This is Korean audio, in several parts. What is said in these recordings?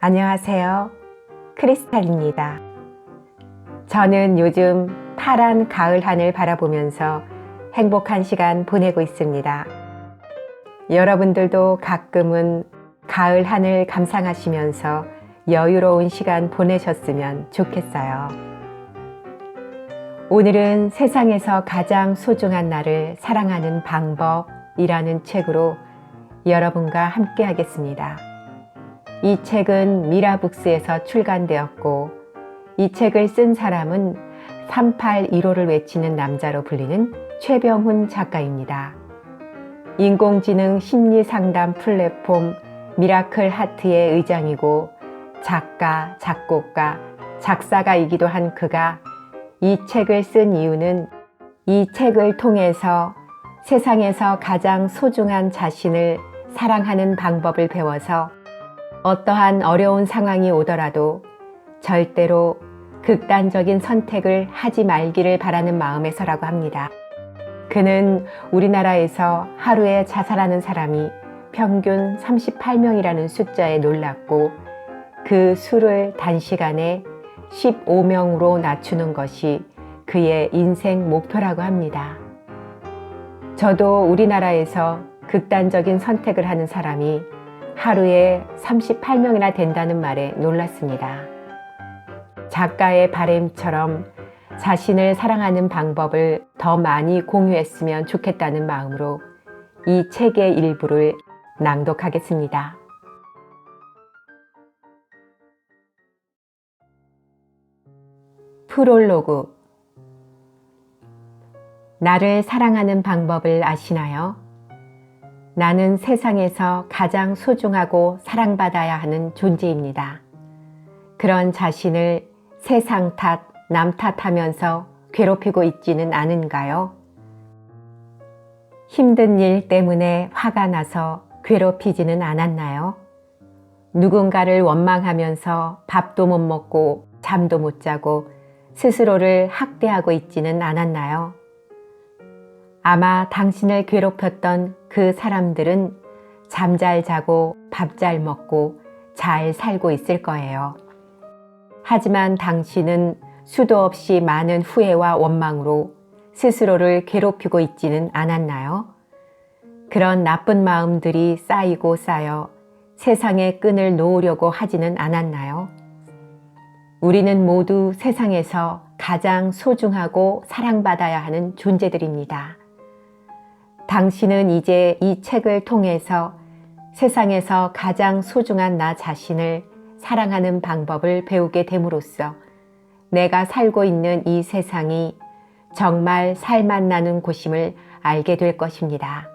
안녕하세요. 크리스탈입니다. 저는 요즘 파란 가을 하늘 바라보면서 행복한 시간 보내고 있습니다. 여러분들도 가끔은 가을 하늘 감상하시면서 여유로운 시간 보내셨으면 좋겠어요. 오늘은 세상에서 가장 소중한 나를 사랑하는 방법이라는 책으로 여러분과 함께 하겠습니다. 이 책은 미라북스에서 출간되었고, 이 책을 쓴 사람은 381호를 외치는 남자로 불리는 최병훈 작가입니다. 인공지능 심리상담 플랫폼 미라클 하트의 의장이고 작가, 작곡가, 작사가이기도 한 그가 이 책을 쓴 이유는 이 책을 통해서 세상에서 가장 소중한 자신을 사랑하는 방법을 배워서 어떠한 어려운 상황이 오더라도 절대로 극단적인 선택을 하지 말기를 바라는 마음에서라고 합니다. 그는 우리나라에서 하루에 자살하는 사람이 평균 38명이라는 숫자에 놀랐고, 그 수를 단시간에 15명으로 낮추는 것이 그의 인생 목표라고 합니다. 저도 우리나라에서 극단적인 선택을 하는 사람이 하루에 38명이나 된다는 말에 놀랐습니다. 작가의 바램처럼 자신을 사랑하는 방법을 더 많이 공유했으면 좋겠다는 마음으로 이 책의 일부를 낭독하겠습니다. 프롤로그. 나를 사랑하는 방법을 아시나요? 나는 세상에서 가장 소중하고 사랑받아야 하는 존재입니다. 그런 자신을 세상 탓, 남 탓하면서 괴롭히고 있지는 않은가요? 힘든 일 때문에 화가 나서 괴롭히지는 않았나요? 누군가를 원망하면서 밥도 못 먹고 잠도 못 자고 스스로를 학대하고 있지는 않았나요? 아마 당신을 괴롭혔던 그 사람들은 잠 잘 자고 밥 잘 먹고 잘 살고 있을 거예요. 하지만 당신은 수도 없이 많은 후회와 원망으로 스스로를 괴롭히고 있지는 않았나요? 그런 나쁜 마음들이 쌓이고 쌓여 세상의 끈을 놓으려고 하지는 않았나요? 우리는 모두 세상에서 가장 소중하고 사랑받아야 하는 존재들입니다. 당신은 이제 이 책을 통해서 세상에서 가장 소중한 나 자신을 사랑하는 방법을 배우게 됨으로써 내가 살고 있는 이 세상이 정말 살맛 나는 곳임을 알게 될 것입니다.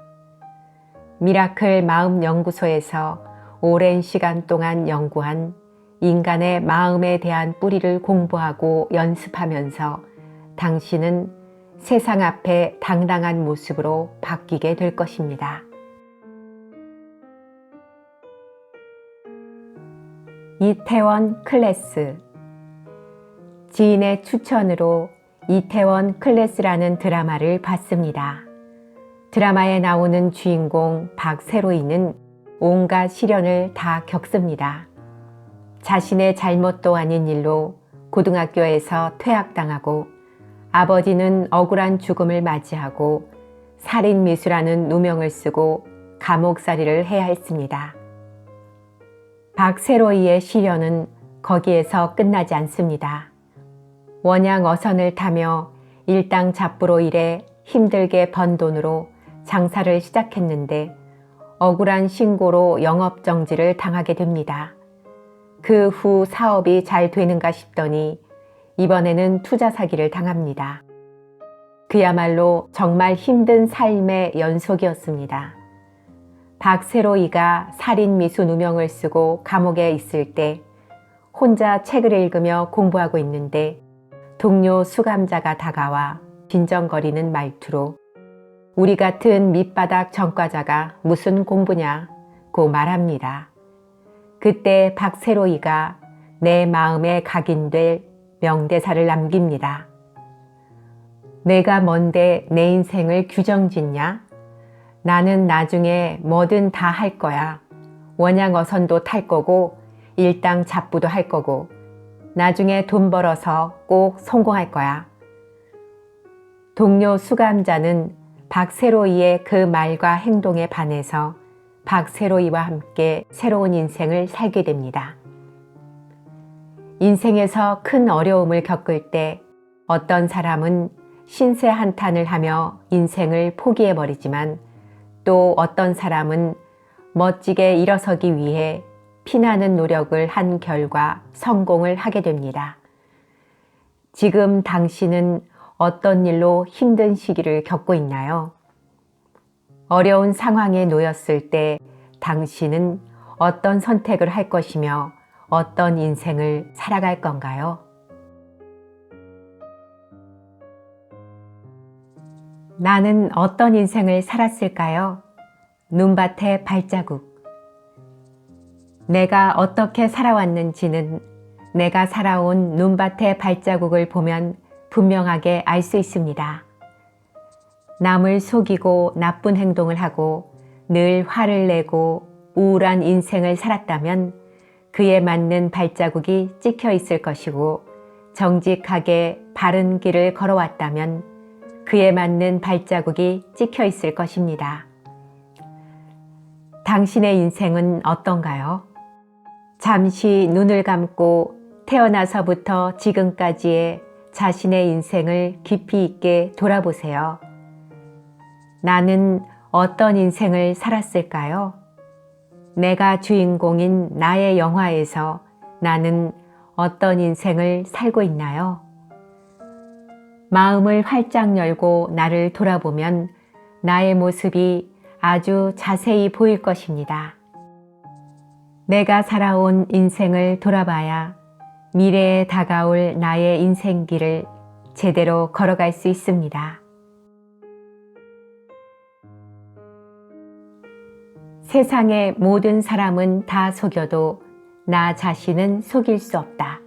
미라클 마음연구소에서 오랜 시간 동안 연구한 인간의 마음에 대한 뿌리를 공부하고 연습하면서 당신은 세상 앞에 당당한 모습으로 바뀌게 될 것입니다. 이태원 클래스. 지인의 추천으로 이태원 클래스라는 드라마를 봤습니다. 드라마에 나오는 주인공 박세로이는 온갖 시련을 다 겪습니다. 자신의 잘못도 아닌 일로 고등학교에서 퇴학당하고, 아버지는 억울한 죽음을 맞이하고 살인미수라는 누명을 쓰고 감옥살이를 해야 했습니다. 박세로이의 시련은 거기에서 끝나지 않습니다. 원양 어선을 타며 일당 잡부로 일해 힘들게 번 돈으로 장사를 시작했는데 억울한 신고로 영업정지를 당하게 됩니다. 그 후 사업이 잘 되는가 싶더니 이번에는 투자 사기를 당합니다. 그야말로 정말 힘든 삶의 연속이었습니다. 박세로이가 살인미수 누명을 쓰고 감옥에 있을 때 혼자 책을 읽으며 공부하고 있는데 동료 수감자가 다가와 빈정거리는 말투로 우리 같은 밑바닥 전과자가 무슨 공부냐고 말합니다. 그때 박세로이가 내 마음에 각인될 명대사를 남깁니다. 내가 뭔데 내 인생을 규정짓냐? 나는 나중에 뭐든 다 할 거야. 원양 어선도 탈 거고 일당 잡부도 할 거고 나중에 돈 벌어서 꼭 성공할 거야. 동료 수감자는 박세로이의 그 말과 행동에 반해서 박세로이와 함께 새로운 인생을 살게 됩니다. 인생에서 큰 어려움을 겪을 때 어떤 사람은 신세 한탄을 하며 인생을 포기해버리지만 또 어떤 사람은 멋지게 일어서기 위해 피나는 노력을 한 결과 성공을 하게 됩니다. 지금 당신은 어떤 일로 힘든 시기를 겪고 있나요? 어려운 상황에 놓였을 때 당신은 어떤 선택을 할 것이며 어떤 인생을 살아갈 건가요? 나는 어떤 인생을 살았을까요? 눈밭의 발자국. 내가 어떻게 살아왔는지는 내가 살아온 눈밭의 발자국을 보면 분명하게 알 수 있습니다. 남을 속이고 나쁜 행동을 하고 늘 화를 내고 우울한 인생을 살았다면 그에 맞는 발자국이 찍혀 있을 것이고 정직하게 바른 길을 걸어왔다면 그에 맞는 발자국이 찍혀 있을 것입니다. 당신의 인생은 어떤가요? 잠시 눈을 감고 태어나서부터 지금까지의 자신의 인생을 깊이 있게 돌아보세요. 나는 어떤 인생을 살았을까요? 내가 주인공인 나의 영화에서 나는 어떤 인생을 살고 있나요? 마음을 활짝 열고 나를 돌아보면 나의 모습이 아주 자세히 보일 것입니다. 내가 살아온 인생을 돌아봐야 미래에 다가올 나의 인생길을 제대로 걸어갈 수 있습니다. 세상의 모든 사람은 다 속여도 나 자신은 속일 수 없다.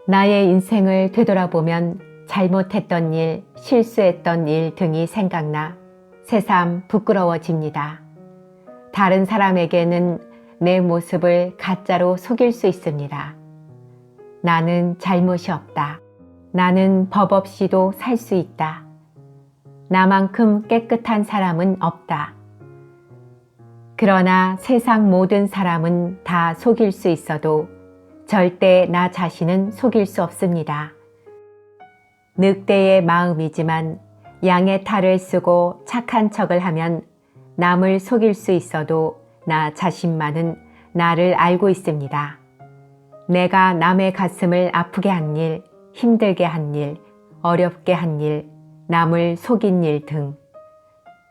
나의 인생을 되돌아보면 잘못했던 일, 실수했던 일 등이 생각나 새삼 부끄러워집니다. 다른 사람에게는 내 모습을 가짜로 속일 수 있습니다. 나는 잘못이 없다. 나는 법 없이도 살 수 있다. 나만큼 깨끗한 사람은 없다. 그러나 세상 모든 사람은 다 속일 수 있어도 절대 나 자신은 속일 수 없습니다. 늑대의 마음이지만 양의 탈을 쓰고 착한 척을 하면 남을 속일 수 있어도 나 자신만은 나를 알고 있습니다. 내가 남의 가슴을 아프게 한 일, 힘들게 한 일, 어렵게 한 일, 남을 속인 일 등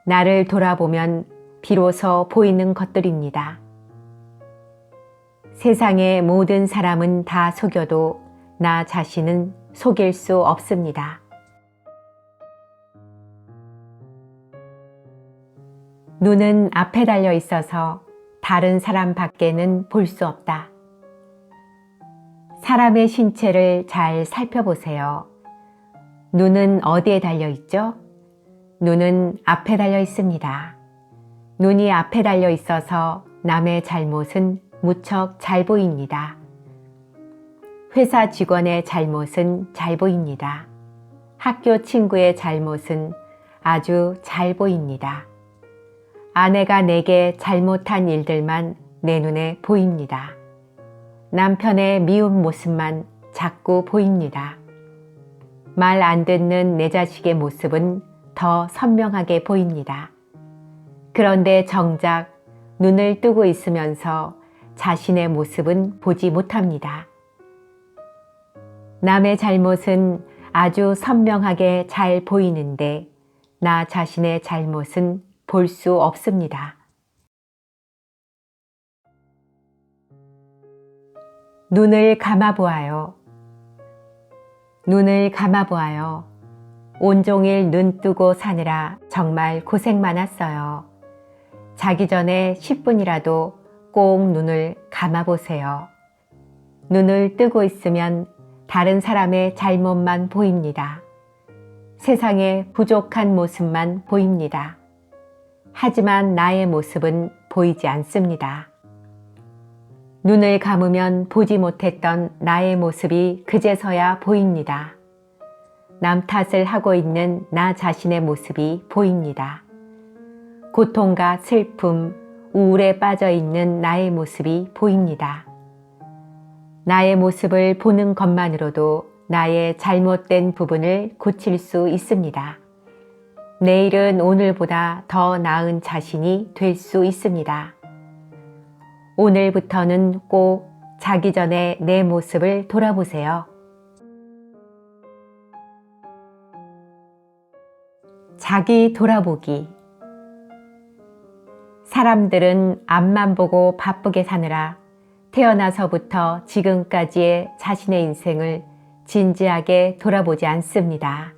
나를 돌아보면 비로소 보이는 것들입니다. 세상의 모든 사람은 다 속여도 나 자신은 속일 수 없습니다. 눈은 앞에 달려 있어서 다른 사람 밖에는 볼 수 없다. 사람의 신체를 잘 살펴보세요. 눈은 어디에 달려 있죠? 눈은 앞에 달려 있습니다. 눈이 앞에 달려 있어서 남의 잘못은 무척 잘 보입니다. 회사 직원의 잘못은 잘 보입니다. 학교 친구의 잘못은 아주 잘 보입니다. 아내가 내게 잘못한 일들만 내 눈에 보입니다. 남편의 미운 모습만 자꾸 보입니다. 말 안 듣는 내 자식의 모습은 더 선명하게 보입니다. 그런데 정작 눈을 뜨고 있으면서 자신의 모습은 보지 못합니다. 남의 잘못은 아주 선명하게 잘 보이는데 나 자신의 잘못은 볼 수 없습니다. 눈을 감아보아요. 눈을 감아보아요. 온종일 눈 뜨고 사느라 정말 고생 많았어요. 자기 전에 10분이라도 꼭 눈을 감아보세요. 눈을 뜨고 있으면 다른 사람의 잘못만 보입니다. 세상의 부족한 모습만 보입니다. 하지만 나의 모습은 보이지 않습니다. 눈을 감으면 보지 못했던 나의 모습이 그제서야 보입니다. 남 탓을 하고 있는 나 자신의 모습이 보입니다. 고통과 슬픔, 우울에 빠져 있는 나의 모습이 보입니다. 나의 모습을 보는 것만으로도 나의 잘못된 부분을 고칠 수 있습니다. 내일은 오늘보다 더 나은 자신이 될 수 있습니다. 오늘부터는 꼭 자기 전에 내 모습을 돌아보세요. 자기 돌아보기. 사람들은 앞만 보고 바쁘게 사느라 태어나서부터 지금까지의 자신의 인생을 진지하게 돌아보지 않습니다.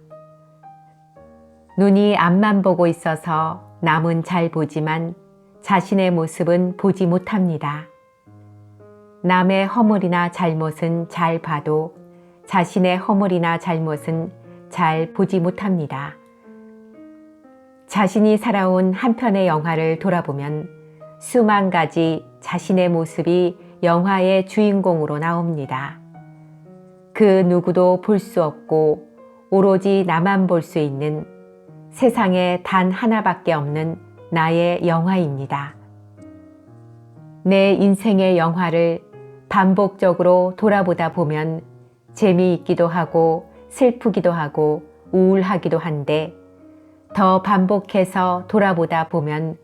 눈이 앞만 보고 있어서 남은 잘 보지만 자신의 모습은 보지 못합니다. 남의 허물이나 잘못은 잘 봐도 자신의 허물이나 잘못은 잘 보지 못합니다. 자신이 살아온 한 편의 영화를 돌아보면 수만 가지 자신의 모습이 영화의 주인공으로 나옵니다. 그 누구도 볼 수 없고 오로지 나만 볼 수 있는 세상에 단 하나밖에 없는 나의 영화입니다. 내 인생의 영화를 반복적으로 돌아보다 보면 재미있기도 하고 슬프기도 하고 우울하기도 한데 더 반복해서 돌아보다 보면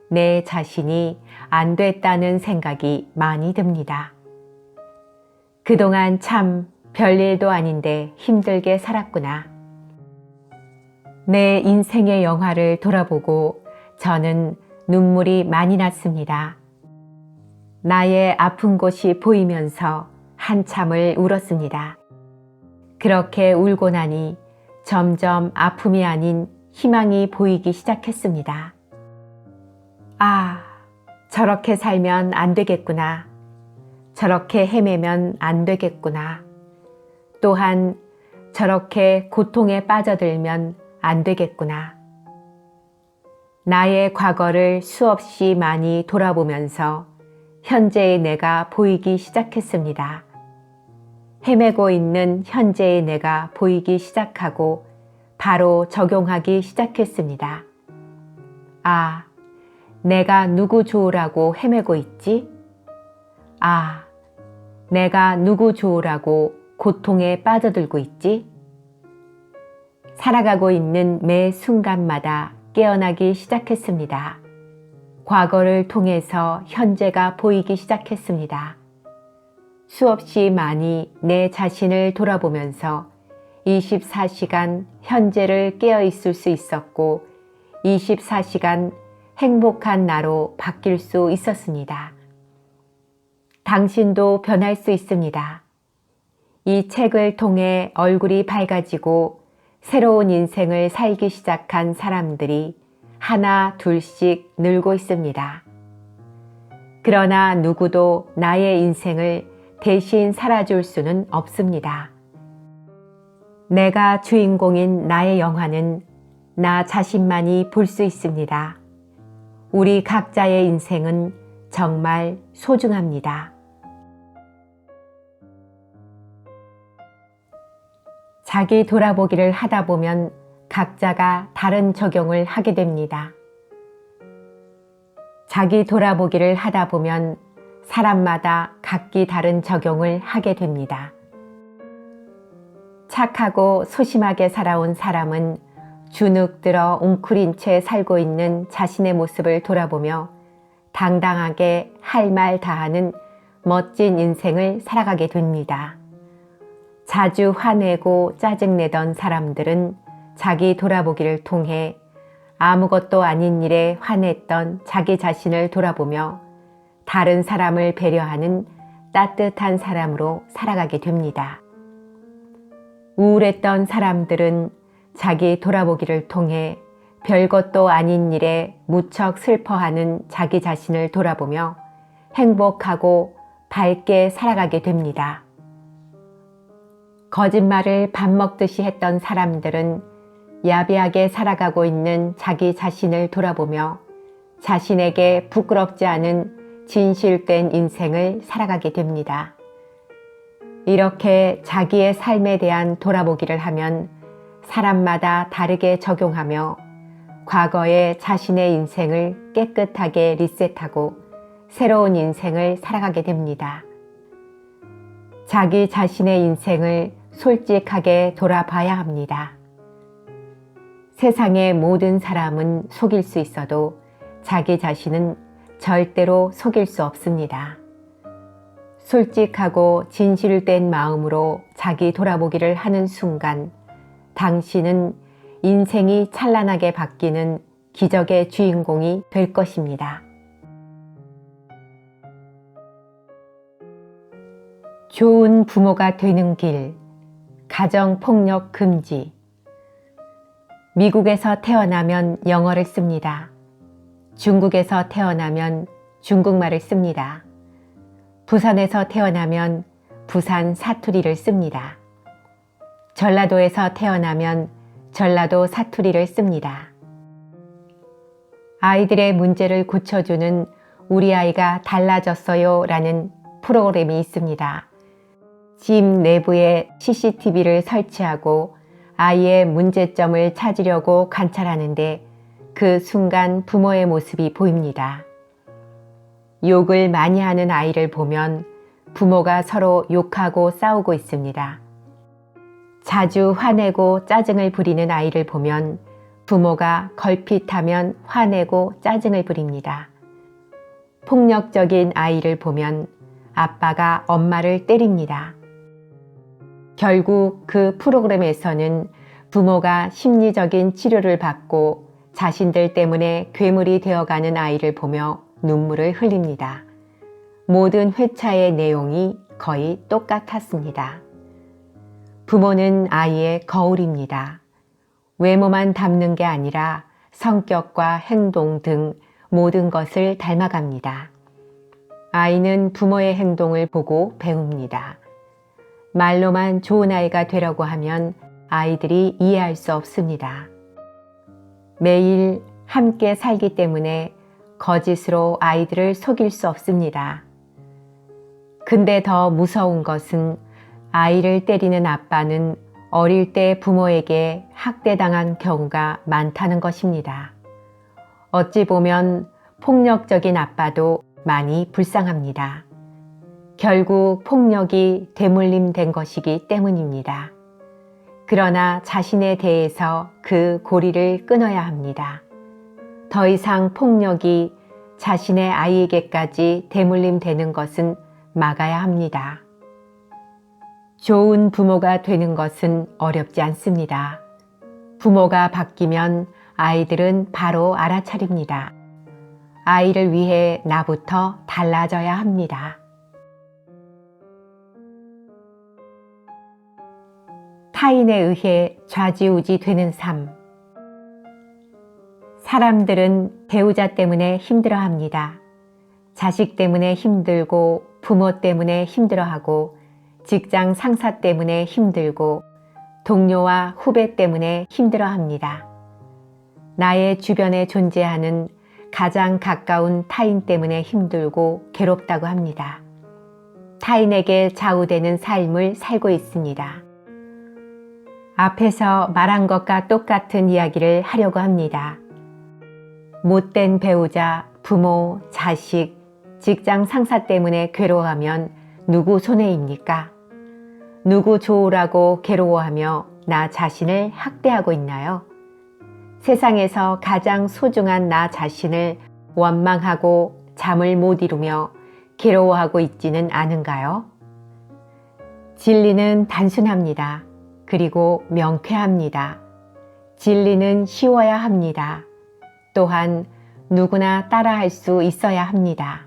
내 자신이 안 됐다는 생각이 많이 듭니다. 그동안 참 별일도 아닌데 힘들게 살았구나. 내 인생의 영화를 돌아보고 저는 눈물이 많이 났습니다. 나의 아픈 곳이 보이면서 한참을 울었습니다. 그렇게 울고 나니 점점 아픔이 아닌 희망이 보이기 시작했습니다. 아, 저렇게 살면 안 되겠구나. 저렇게 헤매면 안 되겠구나. 또한 저렇게 고통에 빠져들면 안 되겠구나. 나의 과거를 수없이 많이 돌아보면서 현재의 내가 보이기 시작했습니다. 헤매고 있는 현재의 내가 보이기 시작하고 바로 적용하기 시작했습니다. 아, 내가 누구 좋으라고 헤매고 있지? 아, 내가 누구 좋으라고 고통에 빠져들고 있지? 살아가고 있는 매 순간마다 깨어나기 시작했습니다. 과거를 통해서 현재가 보이기 시작했습니다. 수없이 많이 내 자신을 돌아보면서 24시간 현재를 깨어 있을 수 있었고 24시간 행복한 나로 바뀔 수 있었습니다. 당신도 변할 수 있습니다. 이 책을 통해 얼굴이 밝아지고 새로운 인생을 살기 시작한 사람들이 하나 둘씩 늘고 있습니다. 그러나 누구도 나의 인생을 대신 살아줄 수는 없습니다. 내가 주인공인 나의 영화는 나 자신만이 볼 수 있습니다. 우리 각자의 인생은 정말 소중합니다. 자기 돌아보기를 하다 보면 각자가 다른 적용을 하게 됩니다. 자기 돌아보기를 하다 보면 사람마다 각기 다른 적용을 하게 됩니다. 착하고 소심하게 살아온 사람은 주눅들어 웅크린 채 살고 있는 자신의 모습을 돌아보며 당당하게 할 말 다하는 멋진 인생을 살아가게 됩니다. 자주 화내고 짜증내던 사람들은 자기 돌아보기를 통해 아무것도 아닌 일에 화냈던 자기 자신을 돌아보며 다른 사람을 배려하는 따뜻한 사람으로 살아가게 됩니다. 우울했던 사람들은 자기 돌아보기를 통해 별것도 아닌 일에 무척 슬퍼하는 자기 자신을 돌아보며 행복하고 밝게 살아가게 됩니다. 거짓말을 밥 먹듯이 했던 사람들은 야비하게 살아가고 있는 자기 자신을 돌아보며 자신에게 부끄럽지 않은 진실된 인생을 살아가게 됩니다. 이렇게 자기의 삶에 대한 돌아보기를 하면 사람마다 다르게 적용하며 과거의 자신의 인생을 깨끗하게 리셋하고 새로운 인생을 살아가게 됩니다. 자기 자신의 인생을 솔직하게 돌아봐야 합니다. 세상의 모든 사람은 속일 수 있어도 자기 자신은 절대로 속일 수 없습니다. 솔직하고 진실된 마음으로 자기 돌아보기를 하는 순간 당신은 인생이 찬란하게 바뀌는 기적의 주인공이 될 것입니다. 좋은 부모가 되는 길, 가정폭력 금지. 미국에서 태어나면 영어를 씁니다. 중국에서 태어나면 중국말을 씁니다. 부산에서 태어나면 부산 사투리를 씁니다. 전라도에서 태어나면 전라도 사투리를 씁니다. 아이들의 문제를 고쳐주는 우리 아이가 달라졌어요 라는 프로그램이 있습니다. 집 내부에 CCTV를 설치하고 아이의 문제점을 찾으려고 관찰하는데 그 순간 부모의 모습이 보입니다. 욕을 많이 하는 아이를 보면 부모가 서로 욕하고 싸우고 있습니다. 자주 화내고 짜증을 부리는 아이를 보면 부모가 걸핏하면 화내고 짜증을 부립니다. 폭력적인 아이를 보면 아빠가 엄마를 때립니다. 결국 그 프로그램에서는 부모가 심리적인 치료를 받고 자신들 때문에 괴물이 되어가는 아이를 보며 눈물을 흘립니다. 모든 회차의 내용이 거의 똑같았습니다. 부모는 아이의 거울입니다. 외모만 닮는 게 아니라 성격과 행동 등 모든 것을 닮아갑니다. 아이는 부모의 행동을 보고 배웁니다. 말로만 좋은 아이가 되라고 하면 아이들이 이해할 수 없습니다. 매일 함께 살기 때문에 거짓으로 아이들을 속일 수 없습니다. 근데 더 무서운 것은 아이를 때리는 아빠는 어릴 때 부모에게 학대당한 경우가 많다는 것입니다. 어찌 보면 폭력적인 아빠도 많이 불쌍합니다. 결국 폭력이 대물림된 것이기 때문입니다. 그러나 자신에 대해서 그 고리를 끊어야 합니다. 더 이상 폭력이 자신의 아이에게까지 대물림되는 것은 막아야 합니다. 좋은 부모가 되는 것은 어렵지 않습니다. 부모가 바뀌면 아이들은 바로 알아차립니다. 아이를 위해 나부터 달라져야 합니다. 타인에 의해 좌지우지 되는 삶. 사람들은 배우자 때문에 힘들어합니다. 자식 때문에 힘들고 부모 때문에 힘들어하고 직장 상사 때문에 힘들고 동료와 후배 때문에 힘들어합니다. 나의 주변에 존재하는 가장 가까운 타인 때문에 힘들고 괴롭다고 합니다. 타인에게 좌우되는 삶을 살고 있습니다. 앞에서 말한 것과 똑같은 이야기를 하려고 합니다. 못된 배우자, 부모, 자식, 직장 상사 때문에 괴로워하면 누구 손해입니까? 누구 좋으라고 괴로워하며 나 자신을 학대하고 있나요? 세상에서 가장 소중한 나 자신을 원망하고 잠을 못 이루며 괴로워하고 있지는 않은가요? 진리는 단순합니다. 그리고 명쾌합니다. 진리는 쉬워야 합니다. 또한 누구나 따라할 수 있어야 합니다.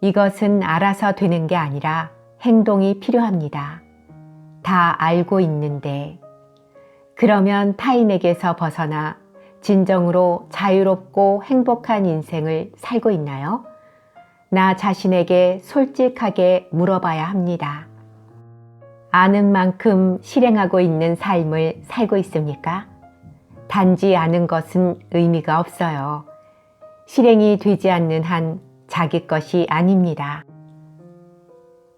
이것은 알아서 되는 게 아니라 행동이 필요합니다. 다 알고 있는데 그러면 타인에게서 벗어나 진정으로 자유롭고 행복한 인생을 살고 있나요? 나 자신에게 솔직하게 물어봐야 합니다. 아는 만큼 실행하고 있는 삶을 살고 있습니까? 단지 아는 것은 의미가 없어요. 실행이 되지 않는 한 자기 것이 아닙니다.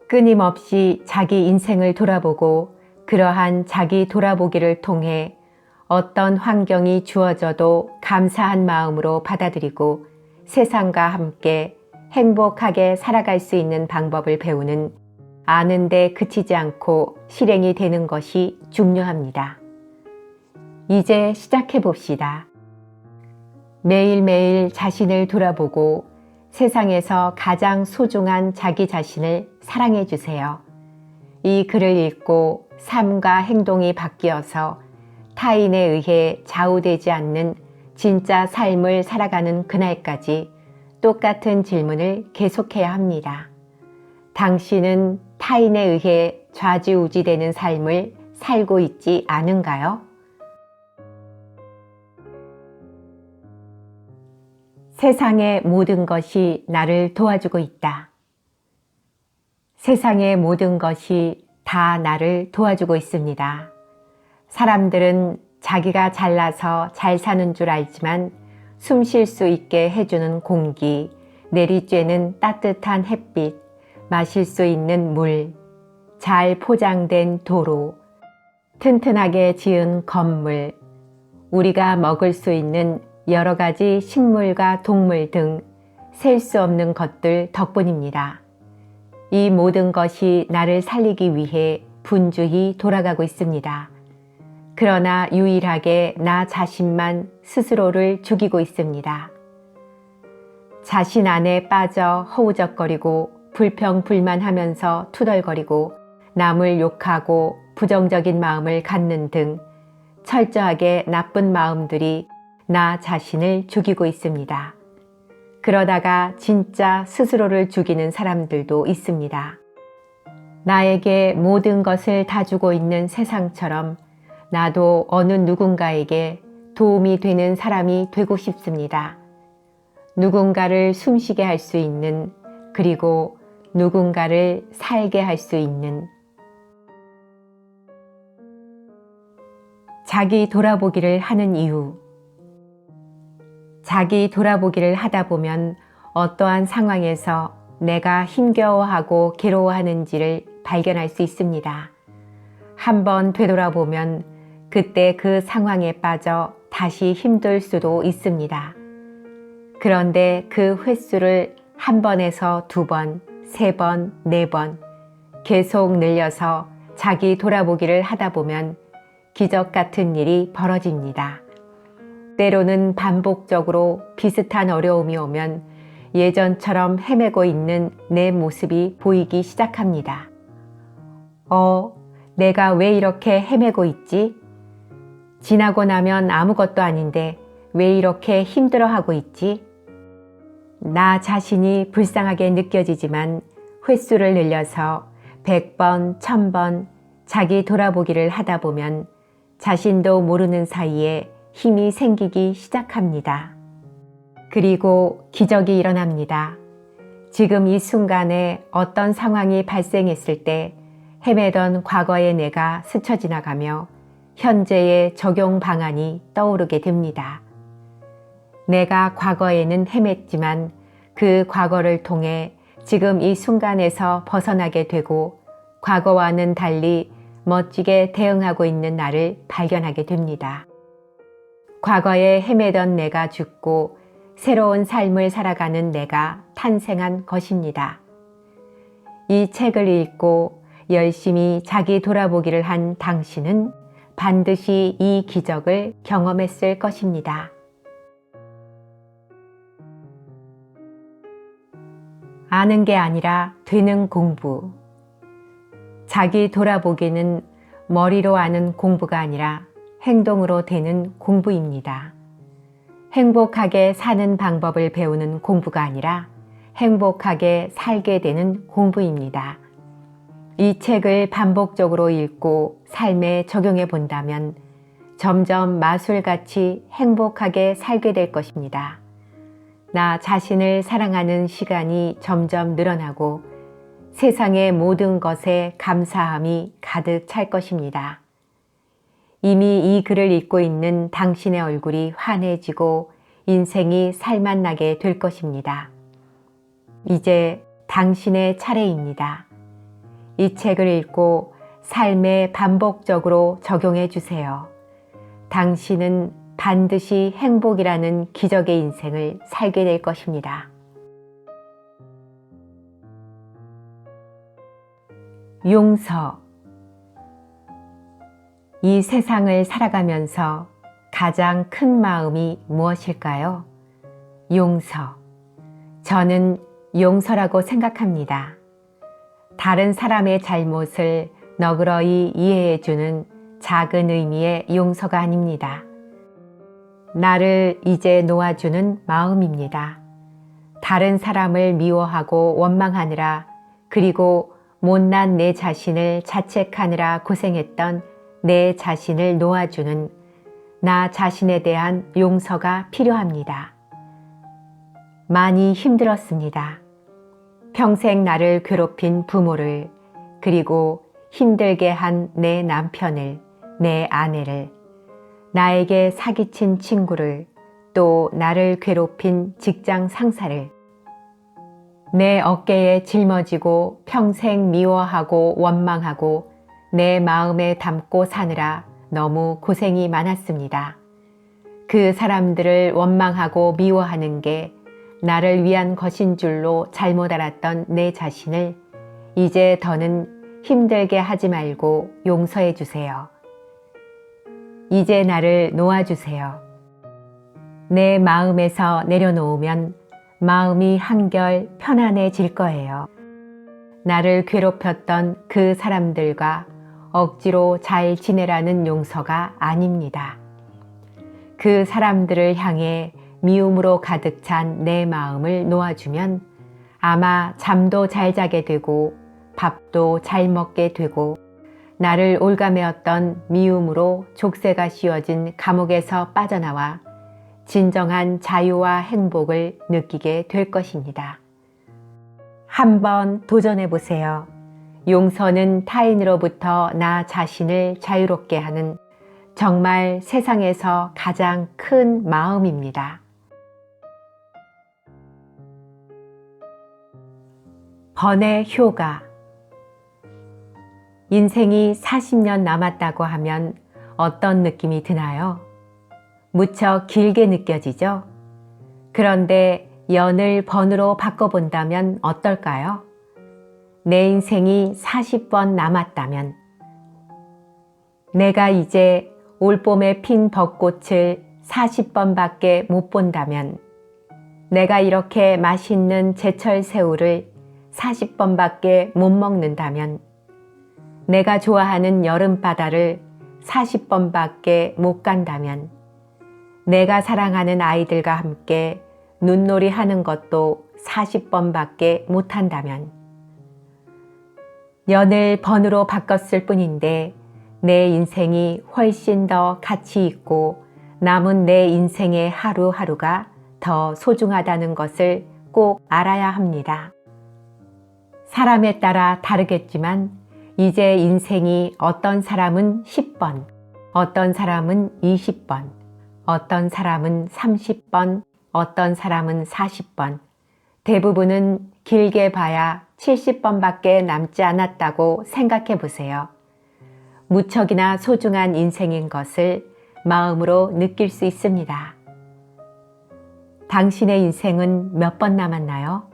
끊임없이 자기 인생을 돌아보고 그러한 자기 돌아보기를 통해 어떤 환경이 주어져도 감사한 마음으로 받아들이고 세상과 함께 행복하게 살아갈 수 있는 방법을 배우는 아는데 그치지 않고 실행이 되는 것이 중요합니다. 이제 시작해 봅시다. 매일매일 자신을 돌아보고 세상에서 가장 소중한 자기 자신을 사랑해 주세요. 이 글을 읽고 삶과 행동이 바뀌어서 타인에 의해 좌우되지 않는 진짜 삶을 살아가는 그날까지 똑같은 질문을 계속해야 합니다. 당신은 타인에 의해 좌지우지되는 삶을 살고 있지 않은가요? 세상의 모든 것이 나를 도와주고 있다. 세상의 모든 것이 다 나를 도와주고 있습니다. 사람들은 자기가 잘나서 잘 사는 줄 알지만 숨 쉴 수 있게 해주는 공기, 내리쬐는 따뜻한 햇빛, 마실 수 있는 물, 잘 포장된 도로, 튼튼하게 지은 건물, 우리가 먹을 수 있는 여러 가지 식물과 동물 등 셀 수 없는 것들 덕분입니다. 이 모든 것이 나를 살리기 위해 분주히 돌아가고 있습니다. 그러나 유일하게 나 자신만 스스로를 죽이고 있습니다. 자신 안에 빠져 허우적거리고 불평불만하면서 투덜거리고 남을 욕하고 부정적인 마음을 갖는 등 철저하게 나쁜 마음들이 나 자신을 죽이고 있습니다. 그러다가 진짜 스스로를 죽이는 사람들도 있습니다. 나에게 모든 것을 다 주고 있는 세상처럼 나도 어느 누군가에게 도움이 되는 사람이 되고 싶습니다. 누군가를 숨쉬게 할 수 있는, 그리고 누군가를 살게 할 수 있는. 자기 돌아보기를 하는 이유. 자기 돌아보기를 하다 보면 어떠한 상황에서 내가 힘겨워하고 괴로워하는지를 발견할 수 있습니다. 한번 되돌아보면 그때 그 상황에 빠져 다시 힘들 수도 있습니다. 그런데 그 횟수를 한 번에서 두 번, 세 번, 네 번 계속 늘려서 자기 돌아보기를 하다 보면 기적 같은 일이 벌어집니다. 때로는 반복적으로 비슷한 어려움이 오면 예전처럼 헤매고 있는 내 모습이 보이기 시작합니다. 내가 왜 이렇게 헤매고 있지? 지나고 나면 아무것도 아닌데 왜 이렇게 힘들어하고 있지? 나 자신이 불쌍하게 느껴지지만 횟수를 늘려서 100번, 1000번 자기 돌아보기를 하다 보면 자신도 모르는 사이에 힘이 생기기 시작합니다. 그리고 기적이 일어납니다. 지금 이 순간에 어떤 상황이 발생했을 때 헤매던 과거의 내가 스쳐 지나가며 현재의 적용 방안이 떠오르게 됩니다. 내가 과거에는 헤맸지만 그 과거를 통해 지금 이 순간에서 벗어나게 되고 과거와는 달리 멋지게 대응하고 있는 나를 발견하게 됩니다. 과거에 헤매던 내가 죽고 새로운 삶을 살아가는 내가 탄생한 것입니다. 이 책을 읽고 열심히 자기 돌아보기를 한 당신은 반드시 이 기적을 경험했을 것입니다. 아는 게 아니라 되는 공부. 자기 돌아보기는 머리로 아는 공부가 아니라 행동으로 되는 공부입니다. 행복하게 사는 방법을 배우는 공부가 아니라 행복하게 살게 되는 공부입니다. 이 책을 반복적으로 읽고 삶에 적용해 본다면 점점 마술같이 행복하게 살게 될 것입니다. 나 자신을 사랑하는 시간이 점점 늘어나고 세상의 모든 것에 감사함이 가득 찰 것입니다. 이미 이 글을 읽고 있는 당신의 얼굴이 환해지고 인생이 살맛나게 될 것입니다. 이제 당신의 차례입니다. 이 책을 읽고 삶에 반복적으로 적용해 주세요. 당신은 반드시 행복이라는 기적의 인생을 살게 될 것입니다. 용서. 이 세상을 살아가면서 가장 큰 마음이 무엇일까요? 용서. 저는 용서라고 생각합니다. 다른 사람의 잘못을 너그러이 이해해주는 작은 의미의 용서가 아닙니다. 나를 이제 놓아주는 마음입니다. 다른 사람을 미워하고 원망하느라 그리고 못난 내 자신을 자책하느라 고생했던 내 자신을 놓아주는 나 자신에 대한 용서가 필요합니다. 많이 힘들었습니다. 평생 나를 괴롭힌 부모를, 그리고 힘들게 한 내 남편을, 내 아내를, 나에게 사기친 친구를, 또 나를 괴롭힌 직장 상사를, 내 어깨에 짊어지고 평생 미워하고 원망하고 내 마음에 담고 사느라 너무 고생이 많았습니다. 그 사람들을 원망하고 미워하는 게 나를 위한 것인 줄로 잘못 알았던 내 자신을 이제 더는 힘들게 하지 말고 용서해 주세요. 이제 나를 놓아주세요. 내 마음에서 내려놓으면 마음이 한결 편안해질 거예요. 나를 괴롭혔던 그 사람들과 억지로 잘 지내라는 용서가 아닙니다. 그 사람들을 향해 미움으로 가득 찬 내 마음을 놓아주면 아마 잠도 잘 자게 되고 밥도 잘 먹게 되고 나를 올가매었던 미움으로 족쇄가 씌워진 감옥에서 빠져나와 진정한 자유와 행복을 느끼게 될 것입니다. 한번 도전해 보세요. 용서는 타인으로부터 나 자신을 자유롭게 하는 정말 세상에서 가장 큰 마음입니다. 번외 효가. 인생이 40년 남았다고 하면 어떤 느낌이 드나요? 무척 길게 느껴지죠? 그런데 연을 번으로 바꿔본다면 어떨까요? 내 인생이 40번 남았다면, 내가 이제 올봄에 핀 벚꽃을 40번밖에 못 본다면, 내가 이렇게 맛있는 제철 새우를 40번밖에 못 먹는다면, 내가 좋아하는 여름바다를 40번밖에 못 간다면, 내가 사랑하는 아이들과 함께 눈놀이 하는 것도 40번밖에 못 한다면, 연을 번으로 바꿨을 뿐인데 내 인생이 훨씬 더 가치 있고 남은 내 인생의 하루하루가 더 소중하다는 것을 꼭 알아야 합니다. 사람에 따라 다르겠지만 이제 인생이 어떤 사람은 10번, 어떤 사람은 20번, 어떤 사람은 30번, 어떤 사람은 40번, 대부분은 길게 봐야 70번밖에 남지 않았다고 생각해 보세요. 무척이나 소중한 인생인 것을 마음으로 느낄 수 있습니다. 당신의 인생은 몇 번 남았나요?